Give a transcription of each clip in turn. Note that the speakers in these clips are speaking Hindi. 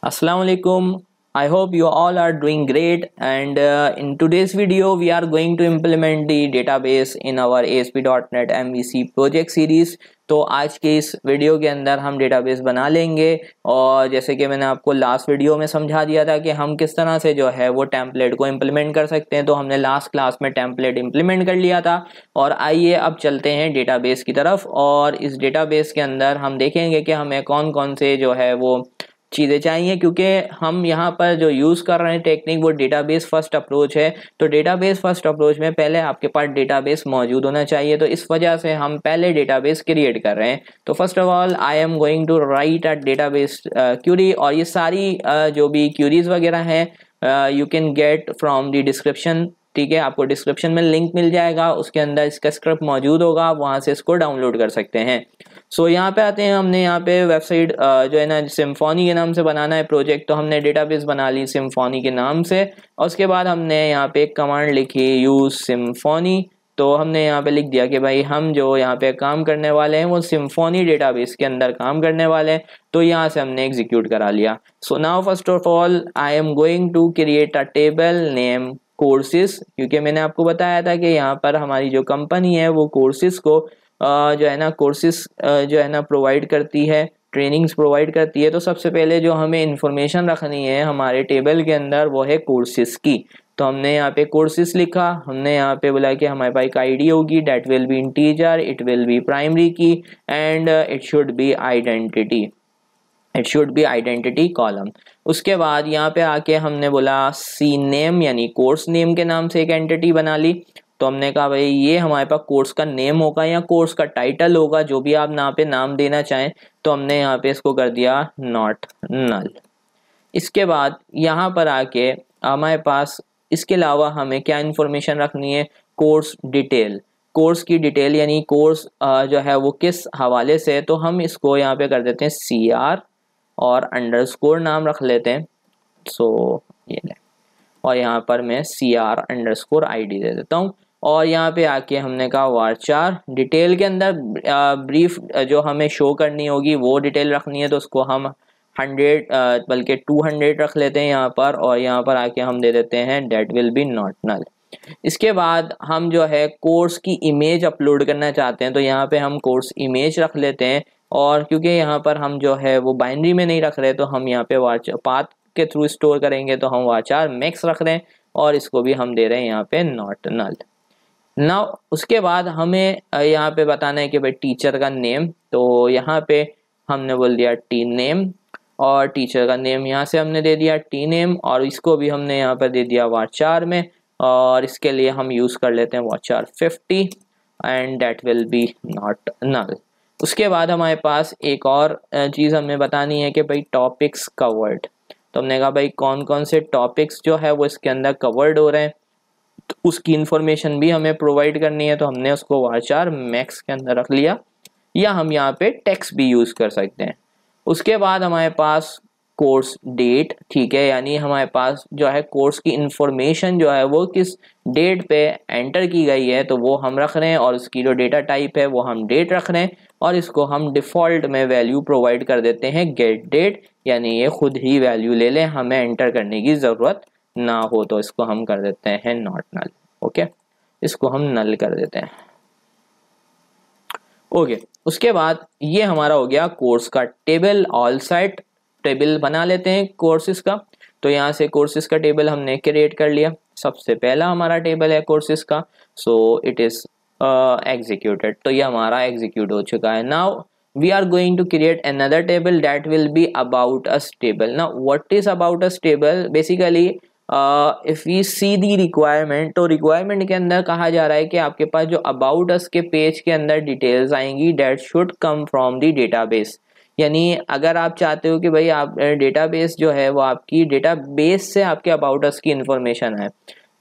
Assalamu alaikum. I hope you all are doing great, and in today's video we are going to implement the database in our ASP.NET MVC project series. तो आज के इस वीडियो के अंदर हम डेटाबेस बना लेंगे और जैसे कि मैंने आपको लास्ट वीडियो में समझा दिया था कि हम किस तरह से जो है वो टेम्पलेट को इम्प्लीमेंट कर सकते हैं, तो हमने लास्ट क्लास में टेम्पलेट इम्प्लीमेंट कर लिया था। और आइए अब चलते हैं डेटाबेस की तरफ और इस डेटाबेस के अंदर हम देखेंगे कि हमें कौन कौन से जो है वो चीज़ें चाहिए, क्योंकि हम यहाँ पर जो यूज़ कर रहे हैं टेक्निक वो डेटाबेस फर्स्ट अप्रोच है। तो डेटाबेस फर्स्ट अप्रोच में पहले आपके पास डेटाबेस मौजूद होना चाहिए, तो इस वजह से हम पहले डेटाबेस क्रिएट कर रहे हैं। तो first of all I am going to write a database query, और ये सारी जो भी क्यूरीज वगैरह हैं you can get from the description. ठीक है, आपको डिस्क्रिप्शन में लिंक मिल जाएगा, उसके अंदर इसका स्क्रिप्ट मौजूद होगा, आप वहाँ से इसको डाउनलोड कर सकते हैं। सो यहाँ पे आते हैं, हमने यहाँ पे वेबसाइट जो है ना सिम्फोनी के नाम से बनाना है प्रोजेक्ट, तो हमने डेटाबेस बना ली सिम्फोनी के नाम से। और उसके बाद हमने यहाँ पे एक कमांड लिखी यूज सिम्फोनी। तो हमने यहाँ पे लिख दिया कि भाई हम जो यहाँ पे काम करने वाले हैं वो सिम्फोनी डेटाबेस के अंदर काम करने वाले हैं, तो यहाँ से हमने एग्जीक्यूट करा लिया। So now first of all I am going to create a table name courses, क्योंकि मैंने आपको बताया था कि यहाँ पर हमारी जो कंपनी है वो कोर्सेज को जो है ना कोर्सेज जो है ना प्रोवाइड करती है, ट्रेनिंग्स प्रोवाइड करती है। तो सबसे पहले जो हमें इंफॉर्मेशन रखनी है हमारे टेबल के अंदर वो है कोर्सेज की। तो हमने यहाँ पे कोर्सेज लिखा, हमने यहाँ पे बोला कि हमारे पास एक आईडी होगी, that will be integer, it will be primary key and it should be identity column. उसके बाद यहाँ पे आके हमने बोला सी नेम यानी कोर्स नेम के नाम से एक एंटिटी बना ली। तो हमने कहा भाई ये हमारे पास कोर्स का नेम होगा या कोर्स का टाइटल होगा, जो भी आप यहाँ पे नाम देना चाहें। तो हमने यहाँ पे इसको कर दिया नॉट नल। इसके बाद यहाँ पर आके हमारे पास इसके अलावा हमें क्या इन्फॉर्मेशन रखनी है, कोर्स डिटेल, कोर्स की डिटेल यानी कोर्स जो है वो किस हवाले से है। तो हम इसको यहाँ पे कर देते हैं CR और अंडरस्कोर नाम रख लेते हैं। सो ये ले, और यहाँ पर मैं CR अंडरस्कोर ID दे देता हूँ। और यहाँ पे आके हमने कहा वारचार डिटेल के अंदर ब्रीफ जो हमें शो करनी होगी वो डिटेल रखनी है, तो उसको हम 100 बल्कि 200 रख लेते हैं यहाँ पर। और यहाँ पर आके हम दे देते हैं date will be not null. इसके बाद हम जो है कोर्स की इमेज अपलोड करना चाहते हैं, तो यहाँ पे हम कोर्स इमेज रख लेते हैं। और क्योंकि यहाँ पर हम जो है वो बाइनरी में नहीं रख रहे, तो हम यहाँ पे वारचार पाथ के थ्रू स्टोर करेंगे, तो हम वारचार मैक्स रख रहे हैं और इसको भी हम दे रहे हैं यहाँ पे नॉट नल। नाउ उसके बाद हमें यहाँ पे बताना है कि भाई टीचर का नेम, तो यहाँ पे हमने बोल दिया टी नेम, और टीचर का नेम यहाँ से हमने दे दिया टी नेम, और इसको भी हमने यहाँ पर दे दिया वारचार में। और इसके लिए हम यूज़ कर लेते हैं varchar 50 and date will be not null. उसके बाद हमारे पास एक और चीज़ हमें बतानी है कि भाई टॉपिक्स कवर्ड। तो हमने कहा भाई कौन कौन से टॉपिक्स जो है वो इसके अंदर कवर्ड हो रहे हैं, तो उसकी इंफॉर्मेशन भी हमें प्रोवाइड करनी है। तो हमने उसको वारचार मैक्स के अंदर रख लिया, या हम यहाँ पे टेक्स्ट भी यूज़ कर सकते हैं। उसके बाद हमारे पास कोर्स डेट, ठीक है, यानी हमारे पास जो है कोर्स की इंफॉर्मेशन जो है वो किस डेट पे एंटर की गई है तो वो हम रख रहे हैं, और उसकी जो डेटा टाइप है वो हम डेट रख रहे हैं। और इसको हम डिफ़ॉल्ट में वैल्यू प्रोवाइड कर देते हैं गेट डेट, यानी ये खुद ही वैल्यू ले लें, हमें एंटर करने की ज़रूरत ना हो। तो इसको हम कर देते हैं नॉट नल। ओके, इसको हम नल कर देते हैं। ओके, उसके बाद ये हमारा हो गया कोर्स का टेबल। ऑल साइट टेबल बना लेते हैं कोर्सेज का। तो यहाँ से कोर्सेज का टेबल हमने क्रिएट कर लिया। सबसे पहला हमारा टेबल है कोर्सेज का, सो इट इज एग्जीक्यूटेड। तो ये हमारा एग्जीक्यूट हो चुका है। Now we are going to create another table that will be about us table. Now what is about us table? Basically if we see the requirement, तो requirement के अंदर कहा जा रहा है कि आपके पास जो about us के पेज के अंदर डिटेल्स आएंगी that should come from the database। यानी अगर आप चाहते हो कि भाई आप डेटाबेस जो है वो आपकी डेटाबेस से आपके अबाउट अस की इंफॉर्मेशन है,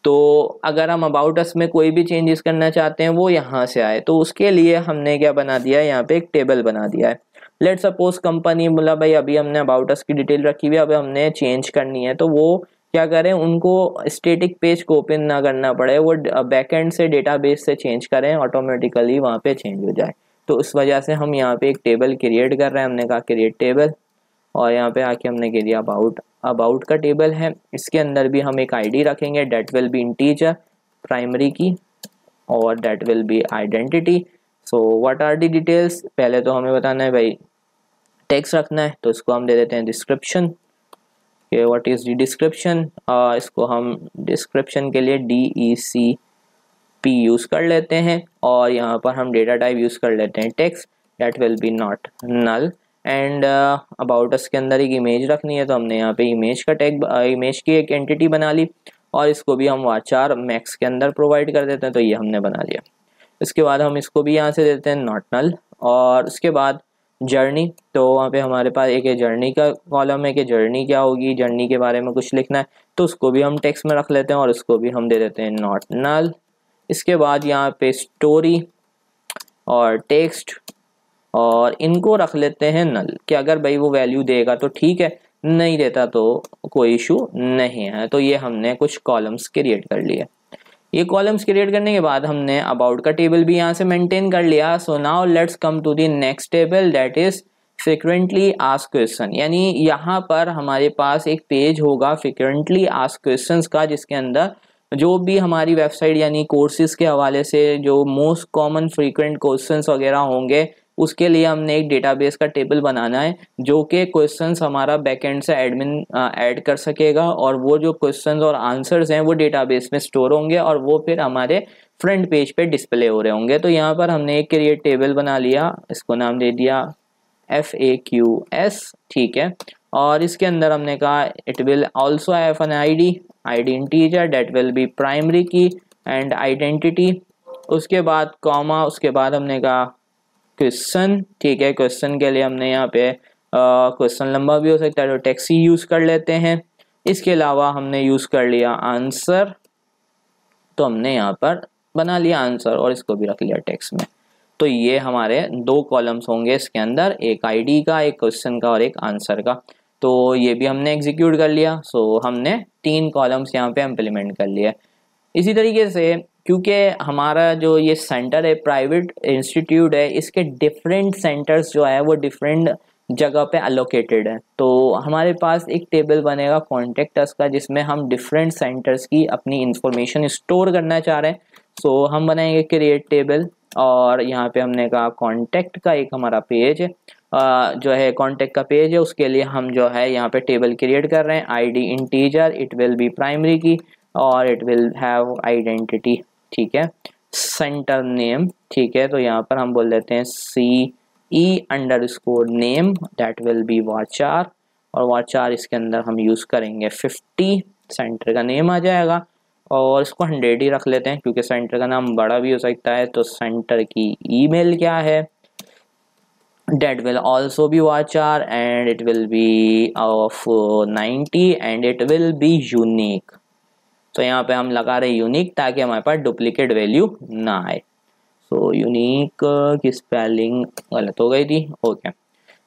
तो अगर हम अबाउट अस में कोई भी चेंजेस करना चाहते हैं वो यहाँ से आए, तो उसके लिए हमने क्या बना दिया है, यहाँ पे एक टेबल बना दिया है। लेट सपोज कंपनी बोला भाई अभी हमने अबाउट अस की डिटेल रखी हुई है, अब हमने चेंज करनी है, तो वो क्या करें, उनको स्टैटिक पेज को ओपन ना करना पड़े, वो बैकएंड से डेटाबेस से चेंज करें, ऑटोमेटिकली वहाँ पे चेंज हो जाए। तो उस वजह से हम यहाँ पे एक टेबल क्रिएट कर रहे हैं। हमने कहा क्रिएट टेबल, और यहाँ पे आके हमने कह दिया अबाउट का टेबल है, इसके अंदर भी हम एक आईडी रखेंगे, that will be integer primary key, और that will be identity. So what are the details, पहले तो हमें बताना है भाई टेक्स्ट रखना है, तो इसको हम दे देते हैं description. What is the description, इसको हम डिस्क्रिप्शन के लिए DECP यूज कर लेते हैं, और यहाँ पर हम डेटा टाइप यूज कर लेते हैं text, that will be not null. And about us के अंदर एक इमेज रखनी है, तो हमने यहाँ पे इमेज का टैग, इमेज की एक एंटिटी बना ली, और इसको भी हम वाचार मैक्स के अंदर प्रोवाइड कर देते हैं, तो ये हमने बना लिया। इसके बाद हम इसको भी यहाँ से देते हैं नॉट नल। और उसके बाद जर्नी, तो वहाँ पे हमारे पास एक जर्नी का कॉलम है कि जर्नी क्या होगी, जर्नी के बारे में कुछ लिखना है, तो उसको भी हम टेक्स्ट में रख लेते हैं, और उसको भी हम दे देते हैं नॉट नल। इसके बाद यहाँ पे स्टोरी और टेक्स्ट, और इनको रख लेते हैं नल, कि अगर भाई वो वैल्यू देगा तो ठीक है, नहीं देता तो कोई इशू नहीं है। तो ये हमने कुछ कॉलम्स क्रिएट कर लिए। ये कॉलम्स क्रिएट करने के बाद हमने अबाउट का टेबल भी यहाँ से मेंटेन कर लिया। So now let's come to the next table, that is frequently asked question. यानी यहाँ पर हमारे पास एक पेज होगा फ्रीक्वेंटली आस्क्ड क्वेश्चंस का, जिसके अंदर जो भी हमारी वेबसाइट यानी कोर्सेज के हवाले से जो मोस्ट कॉमन फ्रीक्वेंट क्वेश्चंस वगैरह होंगे, उसके लिए हमने एक डेटाबेस का टेबल बनाना है, जो कि क्वेश्चंस हमारा बैकएंड से एडमिन ऐड कर सकेगा, और वो जो क्वेश्चंस और आंसर्स हैं वो डेटाबेस में स्टोर होंगे, और वो फिर हमारे फ्रंट पेज पे डिस्प्ले हो रहे होंगे। तो यहाँ पर हमने एक क्रिएट टेबल बना लिया, इसको नाम दे दिया FAQS, ठीक है। और इसके अंदर हमने कहा it will also have an ID integer that will be primary key and identity. उसके बाद कॉमा, उसके बाद हमने कहा क्वेश्चन, ठीक है। क्वेश्चन के लिए हमने यहाँ पे क्वेश्चन लंबा भी हो सकता है तो टेक्स्ट ही यूज कर लेते हैं। इसके अलावा हमने यूज कर लिया आंसर, तो हमने यहाँ पर बना लिया आंसर, और इसको भी रख लिया टेक्स्ट में। तो ये हमारे दो कॉलम्स होंगे इसके अंदर, एक ID का, एक क्वेश्चन का और एक आंसर का। तो ये भी हमने एग्जीक्यूट कर लिया। सो हमने 3 कॉलम्स यहाँ पे इम्प्लीमेंट कर लिए। इसी तरीके से क्योंकि हमारा जो ये सेंटर है प्राइवेट इंस्टीट्यूट है, इसके डिफरेंट सेंटर्स जो है वो डिफरेंट जगह पे अलोकेटेड है, तो हमारे पास एक टेबल बनेगा कॉन्टेक्ट अस का, जिसमें हम डिफरेंट सेंटर्स की अपनी इंफॉर्मेशन स्टोर करना चाह रहे हैं। सो हम बनाएंगे क्रिएट टेबल, और यहाँ पे हमने कहा कॉन्टेक्ट का एक हमारा पेज है, जो है कॉन्टेक्ट का पेज है, उसके लिए हम जो है यहाँ पे टेबल क्रिएट कर रहे हैं। ID integer, it will be primary key, और इट विल हैव आइडेंटिटी, ठीक है। सेंटर नेम, ठीक है, तो यहाँ पर हम बोल देते हैं CE_name दैट विल बी वाचार, और वाचार इसके अंदर हम यूज करेंगे 50, सेंटर का नेम आ जाएगा, और इसको 100 ही रख लेते हैं क्योंकि सेंटर का नाम बड़ा भी हो सकता है। तो सेंटर की ईमेल क्या है, that will also be varchar and it will be of 90 and it will be unique। तो यहाँ पे हम लगा रहे यूनिक ताकि हमारे पास डुप्लीकेट वैल्यू ना आए। सो यूनिक की स्पेलिंग गलत हो गई थी, ओके।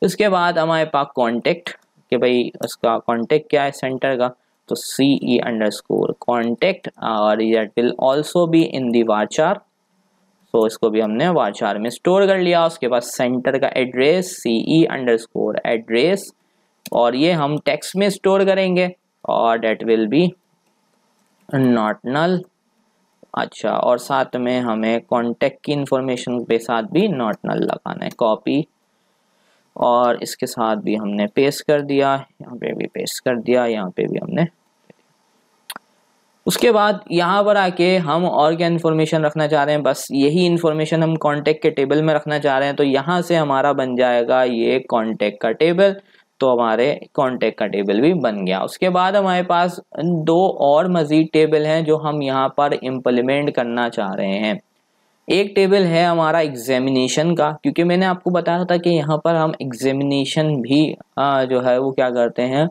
उसके बाद हमारे पास कॉन्टेक्ट, कि भाई उसका कॉन्टेक्ट क्या है सेंटर का, तो CE_contact, और that will also be in the varchar, तो इसको भी हमने वाचार में स्टोर कर लिया। उसके बाद सेंटर का एड्रेस CE_address, और ये हम टेक्स्ट में स्टोर करेंगे, और that will be not null. अच्छा, और साथ में हमें कॉन्टेक्ट की इंफॉर्मेशन के साथ भी नॉट नल लगाना है, कॉपी, और इसके साथ भी हमने पेस्ट कर दिया, यहाँ पे भी पेस्ट कर दिया, यहाँ पे भी हमने। उसके बाद यहाँ पर आके हम और क्या इन्फॉर्मेशन रखना चाह रहे हैं, बस यही इन्फॉर्मेशन हम कॉन्टेक्ट के टेबल में रखना चाह रहे हैं। तो यहाँ से हमारा बन जाएगा ये कॉन्टेक्ट का टेबल, तो हमारे कॉन्टेक्ट का टेबल भी बन गया। उसके बाद हमारे पास 2 और मजीद टेबल हैं जो हम यहाँ पर इम्प्लीमेंट करना चाह रहे हैं। एक टेबल है हमारा एग्जामिनेशन का, क्योंकि मैंने आपको बताया था कि यहाँ पर हम एग्जामिनेशन भी जो है वो क्या करते हैं,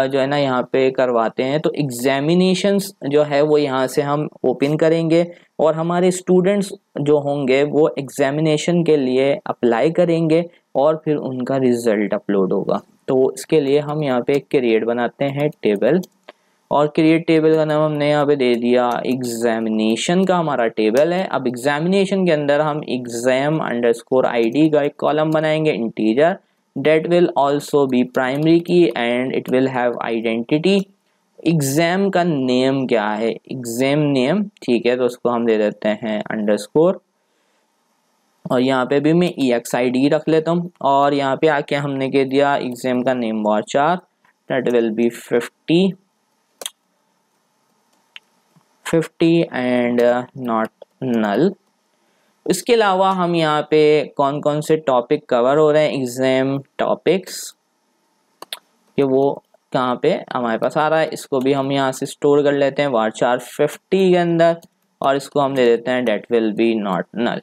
जो है ना यहाँ पे करवाते हैं। तो एग्जामिनेशंस जो है वो यहाँ से हम ओपन करेंगे, और हमारे स्टूडेंट्स जो होंगे वो एग्जामिनेशन के लिए अप्लाई करेंगे, और फिर उनका रिजल्ट अपलोड होगा। तो इसके लिए हम यहाँ पे क्रिएट बनाते हैं टेबल, और क्रिएट टेबल का नाम हमने यहाँ पे दे दिया एग्जामिनेशन का हमारा टेबल है। अब एग्जामिनेशन के अंदर हम एग्जाम_ID का एक कॉलम बनाएंगे integer, that will also be primary key and it will have identity। Exam का नेम क्या है, एग्जाम नेम, ठीक है, तो उसको हम दे देते हैं अंडरस्कोर, और यहाँ पे भी मैं EXID रख लेता हूँ, और यहाँ पे आके हमने कह दिया एग्जाम का name varchar, that will be 50 and not null। इसके अलावा हम यहाँ पे कौन कौन से टॉपिक कवर हो रहे हैं, एग्जाम टॉपिक्स, कि वो कहाँ पे हमारे पास आ रहा है, इसको भी हम यहाँ से स्टोर कर लेते हैं varchar 50 के अंदर, और इसको हम दे देते हैं that will be not null।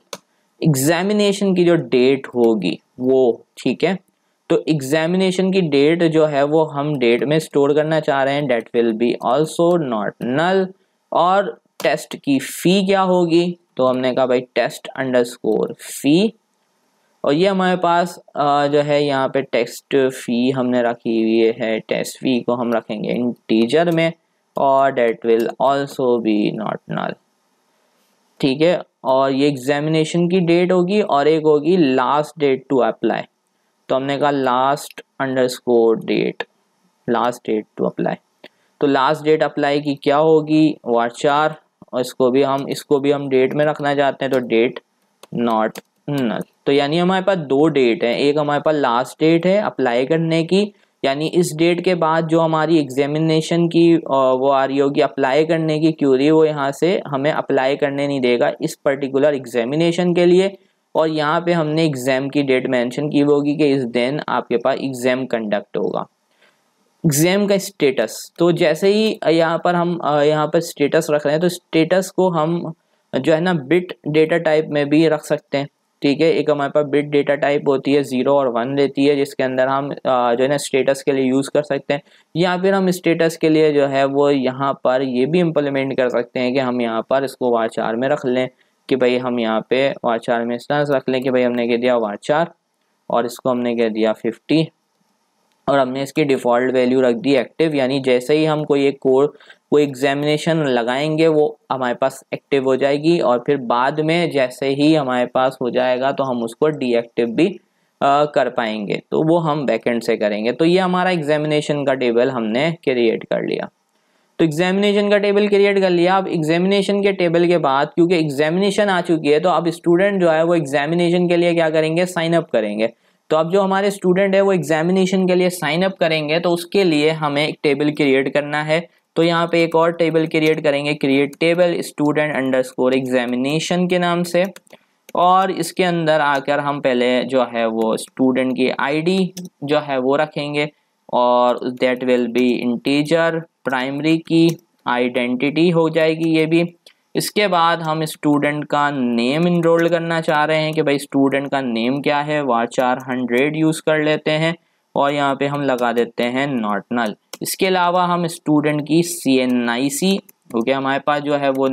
Examination की जो डेट होगी वो, ठीक है, तो एग्जामिनेशन की डेट जो है वो हम डेट में स्टोर करना चाह रहे हैं, that will be also not null। और टेस्ट की फ़ी क्या होगी, तो हमने कहा भाई टेस्ट अंडरस्कोर फ़ी, और ये हमारे पास जो है यहाँ पे टेस्ट फ़ी हमने रखी हुई है, टेस्ट फ़ी को हम रखेंगे इंटीजर में, और that will also be not null, ठीक है। और ये एग्जामिनेशन की डेट होगी, और एक होगी लास्ट डेट टू अप्लाई, तो हमने कहा last underscore date, last date to apply, तो लास्ट डेट अप्लाई की क्या होगी varchar, और इसको भी हम डेट में रखना चाहते हैं, तो डेट नॉट नल। तो यानी हमारे पास दो डेट है, एक हमारे पास लास्ट डेट है अप्लाई करने की, यानी इस डेट के बाद जो हमारी एग्जामिनेशन की वो आ रही होगी अप्लाई करने की क्यूरी, वो यहाँ से हमें अप्लाई करने नहीं देगा इस पर्टिकुलर एग्जामिनेशन के लिए, और यहाँ पे हमने एग्जाम की डेट मेंशन की होगी कि इस दिन आपके पास एग्जाम कंडक्ट होगा। एग्जाम का स्टेटस, तो जैसे ही यहाँ पर हम यहाँ पर स्टेटस रख रहे हैं, तो स्टेटस को हम जो है ना बिट डेटा टाइप में भी रख सकते हैं, ठीक है। एक हमारे पास बिट डेटा टाइप होती है 0 और 1 रहती है, जिसके अंदर हम जो है ना स्टेटस के लिए यूज़ कर सकते हैं, या फिर हम स्टेटस के लिए जो है वो यहाँ पर ये भी इम्प्लीमेंट कर सकते हैं कि हम यहाँ पर इसको varchar में रख लें, कि भाई हम यहाँ पे varchar में इस तरह से रख लें कि भाई हमने कह दिया varchar, और इसको हमने कह दिया 50, और हमने इसकी डिफ़ॉल्ट वैल्यू रख दी एक्टिव, यानी जैसे ही हम कोई एग्जामिनेशन लगाएंगे वो हमारे पास एक्टिव हो जाएगी, और फिर बाद में जैसे ही हमारे पास हो जाएगा तो हम उसको डीएक्टिव भी कर पाएंगे, तो वो हम बैकएंड से करेंगे। तो ये हमारा एग्जामिनेशन का टेबल हमने क्रिएट कर लिया। तो एग्जामिनेशन का टेबल क्रिएट कर लिया। अब एग्जामिनेशन के टेबल के बाद, क्योंकि एग्जामिनेशन आ चुकी है, तो अब स्टूडेंट जो है वो एग्जामिनेशन के लिए क्या करेंगे, साइन अप करेंगे। तो अब जो हमारे स्टूडेंट है वो एग्जामिनेशन के लिए साइन अप करेंगे, तो उसके लिए हमें एक टेबल क्रिएट करना है। तो यहाँ पे एक और टेबल क्रिएट करेंगे, create table student underscore examination के नाम से, और इसके अंदर आकर हम पहले जो है वो स्टूडेंट की आईडी जो है वो रखेंगे, और that will be integer, primary की आइडेंटिटी हो जाएगी ये भी। इसके बाद हम स्टूडेंट का नेम इनरोल करना चाह रहे हैं कि भाई स्टूडेंट का नेम क्या है, varchar 100 यूज़ कर लेते हैं, और यहाँ पे हम लगा देते हैं नॉट नल। इसके अलावा हम स्टूडेंट की CNIC, क्योंकि हमारे पास जो है वो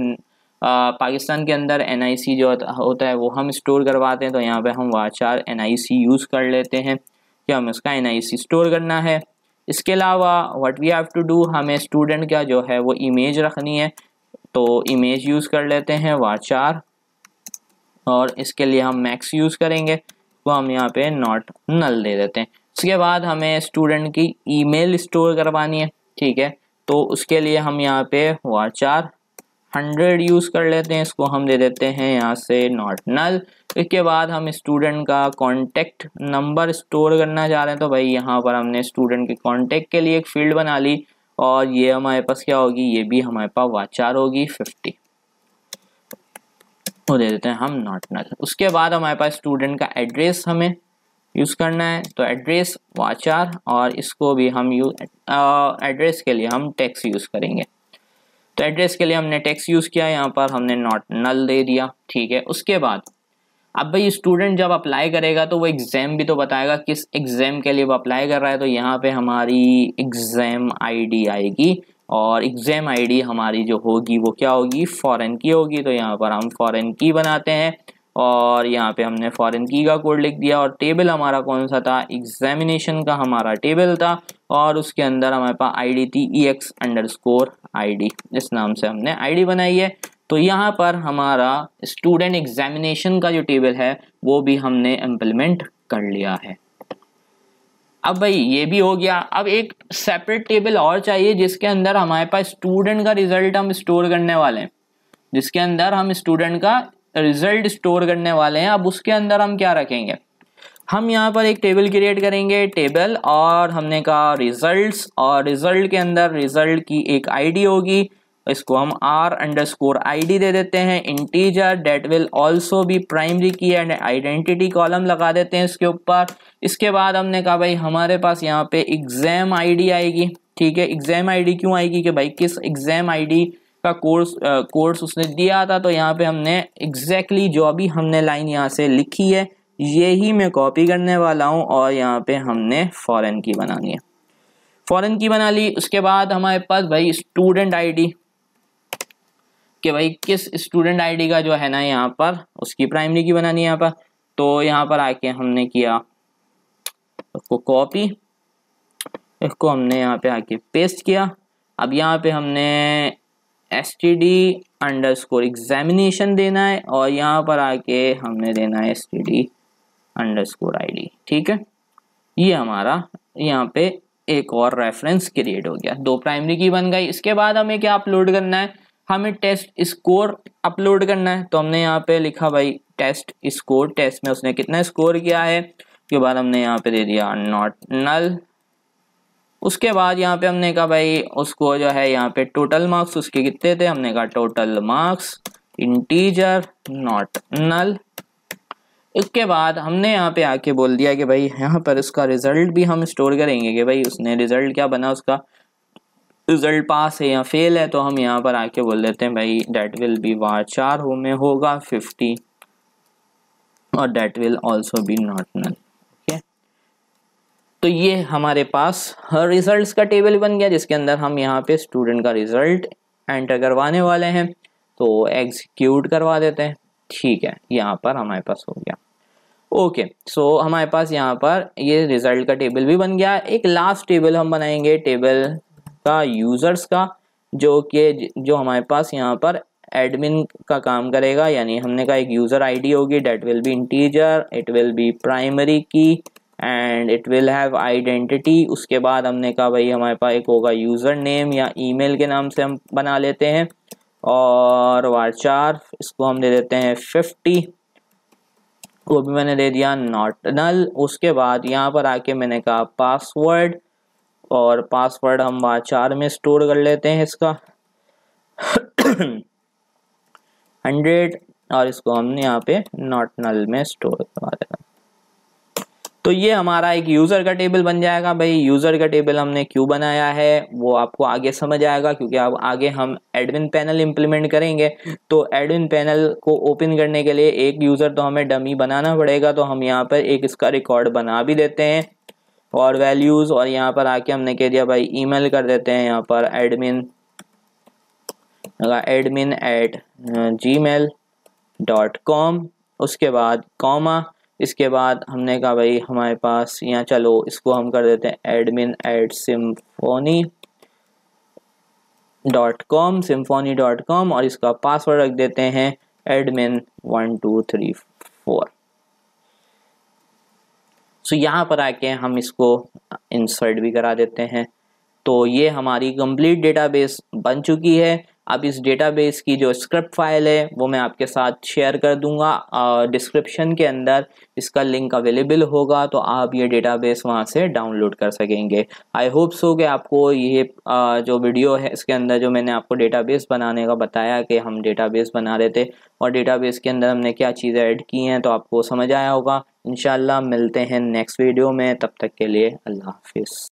पाकिस्तान के अंदर NIC जो होता है वो हम स्टोर करवाते हैं, तो यहाँ पे हम varchar NIC यूज़ कर लेते हैं कि हमें उसका NIC स्टोर करना है। इसके अलावा what we have to do, हमें स्टूडेंट का जो है वो इमेज रखनी है, तो इमेज यूज़ कर लेते हैं varchar, और इसके लिए हम मैक्स यूज़ करेंगे, तो हम यहाँ पे नॉट नल दे देते हैं। इसके बाद हमें स्टूडेंट की ईमेल स्टोर करवानी है, ठीक है, तो उसके लिए हम यहाँ पे varchar 100 यूज़ कर लेते हैं, इसको हम दे देते हैं यहाँ से नॉट नल। इसके बाद हम स्टूडेंट का कॉन्टेक्ट नंबर स्टोर करना चाह रहे हैं, तो भाई यहाँ पर हमने स्टूडेंट के कॉन्टेक्ट के लिए एक फील्ड बना ली, और ये हमारे पास क्या होगी, ये भी हमारे पास varchar होगी 50, वो दे देते हैं हम नॉट नल। उसके बाद हमारे पास स्टूडेंट का एड्रेस हमें यूज़ करना है, तो एड्रेस varchar, और इसको भी हम एड्रेस के लिए हम टेक्स्ट यूज़ करेंगे, तो एड्रेस के लिए हमने टेक्स्ट यूज़ किया, यहाँ पर हमने नॉट नल दे दिया, ठीक है। उसके बाद अब भाई स्टूडेंट जब अप्लाई करेगा तो वो एग्ज़ाम भी तो बताएगा किस एग्ज़ाम के लिए वो अप्लाई कर रहा है, तो यहाँ पे हमारी एग्ज़ाम आईडी आएगी, और एग्ज़ाम आईडी हमारी जो होगी वो क्या होगी, फॉरेन की होगी, तो यहाँ पर हम फॉरेन की बनाते हैं, और यहाँ पे हमने फॉरेन की का कोड लिख दिया, और टेबल हमारा कौन सा था, एग्जामिनेशन का हमारा टेबल था, और उसके अंदर हमारे पास आईडी थी EX_ID, इस नाम से हमने आईडी बनाई है। तो यहाँ पर हमारा स्टूडेंट एग्जामिनेशन का जो टेबल है वो भी हमने इम्प्लीमेंट कर लिया है। अब भाई ये भी हो गया। अब एक सेपरेट टेबल और चाहिए जिसके अंदर हमारे पास स्टूडेंट का रिजल्ट हम स्टोर करने वाले हैं, जिसके अंदर हम स्टूडेंट का रिजल्ट स्टोर करने वाले हैं। अब उसके अंदर हम क्या रखेंगे, हम यहाँ पर एक टेबल क्रिएट करेंगे, टेबल, और हमने कहा रिजल्ट्स, और रिजल्ट के अंदर रिजल्ट की एक आईडी होगी, इसको हम r_id दे देते हैं, integer that will also be primary key and identity column लगा देते हैं इसके ऊपर। इसके बाद हमने कहा भाई हमारे पास यहाँ पे एग्जाम आईडी आएगी, ठीक है। एग्जाम आईडी क्यों आएगी कि भाई किस एग्जाम आईडी का कोर्स उसने दिया था, तो यहाँ पे हमने एग्जैक्टली जो अभी हमने लाइन यहाँ से लिखी है यही मैं कॉपी करने वाला हूँ, और यहाँ पे हमने फॉरेन की बनानी है, फॉरेन की बना ली। उसके बाद हमारे पास भाई स्टूडेंट आईडी, कि भाई किस स्टूडेंट आईडी का जो है ना यहाँ पर उसकी प्राइमरी की बनानी है यहाँ पर। तो यहाँ पर आके हमने किया उसको कॉपी, इसको हमने यहाँ पे आके पेस्ट किया। अब यहाँ पे हमने std_examination देना है, और यहाँ पर आके हमने देना है std_id, ठीक है। ये हमारा यहाँ पे एक और रेफरेंस क्रिएट हो गया, 2 प्राइमरी की बन गई। इसके बाद हमें क्या अपलोड करना है, हमें टेस्ट स्कोर अपलोड करना है। तो हमने यहाँ पे लिखा भाई टेस्ट स्कोर, टेस्ट में उसने कितना स्कोर किया है, उसके बाद हमने यहाँ पे दे दिया नॉट नल। उसके बाद यहाँ पे हमने कहा भाई उसको जो है यहाँ पे टोटल मार्क्स उसके कितने थे, हमने कहा total marks integer not null. इसके बाद हमने यहाँ पे आके बोल दिया कि भाई यहाँ पर इसका रिजल्ट भी हम स्टोर करेंगे कि भाई उसने रिजल्ट क्या बना, उसका रिजल्ट पास है या फेल है। तो हम यहाँ पर आके बोल देते हैं भाई डेट विल बी var में होगा 50 और that will also be not null, okay. तो ये हमारे पास हर रिजल्ट्स का टेबल बन गया जिसके अंदर हम यहाँ पे स्टूडेंट का रिजल्ट एंटर करवाने वाले हैं। तो एग्जीक्यूट करवा देते हैं, ठीक है, यहाँ पर हमारे पास हो गया, ओके। सो हमारे पास यहाँ पर ये रिजल्ट का टेबल भी बन गया। एक लास्ट टेबल हम बनाएंगे टेबल का यूजर्स का, जो हमारे पास यहाँ पर एडमिन का काम करेगा। यानी हमने कहा एक यूजर आईडी होगी, that will be integer, it will be primary key and it will have identity. उसके बाद हमने कहा भाई हमारे पास एक होगा यूजर नेम या ईमेल के नाम से हम बना लेते हैं, और var इसको हम दे देते हैं 50, वो भी मैंने दे दिया नॉट नल। उसके बाद यहाँ पर आके मैंने कहा पासवर्ड, और पासवर्ड हम var में स्टोर कर लेते हैं इसका 100, और इसको हमने यहाँ पे नॉट नल में स्टोर करवा देना। तो ये हमारा एक यूज़र का टेबल बन जाएगा। भाई यूज़र का टेबल हमने क्यों बनाया है वो आपको आगे समझ आएगा, क्योंकि अब आगे हम एडमिन पैनल इंप्लीमेंट करेंगे। तो एडमिन पैनल को ओपन करने के लिए एक यूज़र तो हमें डमी बनाना पड़ेगा। तो हम यहाँ पर एक इसका रिकॉर्ड बना भी देते हैं और वैल्यूज़, और यहाँ पर आके हमने कह दिया भाई ईमेल कर देते हैं यहाँ पर admin@gmail.com। उसके बाद कॉमा, इसके बाद हमने कहा भाई हमारे पास यहाँ चलो इसको हम कर देते हैं admin@symphony.com, और इसका पासवर्ड रख देते हैं admin1234। सो यहाँ पर आके हम इसको इंसर्ट भी करा देते हैं। तो ये हमारी कंप्लीट डेटाबेस बन चुकी है। अब इस डेटाबेस की जो स्क्रिप्ट फाइल है वो मैं आपके साथ शेयर कर दूंगा, डिस्क्रिप्शन के अंदर इसका लिंक अवेलेबल होगा, तो आप ये डेटाबेस वहाँ से डाउनलोड कर सकेंगे। आई होप सो कि आपको ये जो वीडियो है इसके अंदर जो मैंने आपको डेटाबेस बनाने का बताया कि हम डेटाबेस बना रहे थे और डेटाबेस के अंदर हमने क्या चीज़ें ऐड की हैं, तो आपको समझ आया होगा। इंशाल्लाह मिलते हैं नेक्स्ट वीडियो में, तब तक के लिए अल्लाह हाफिज़।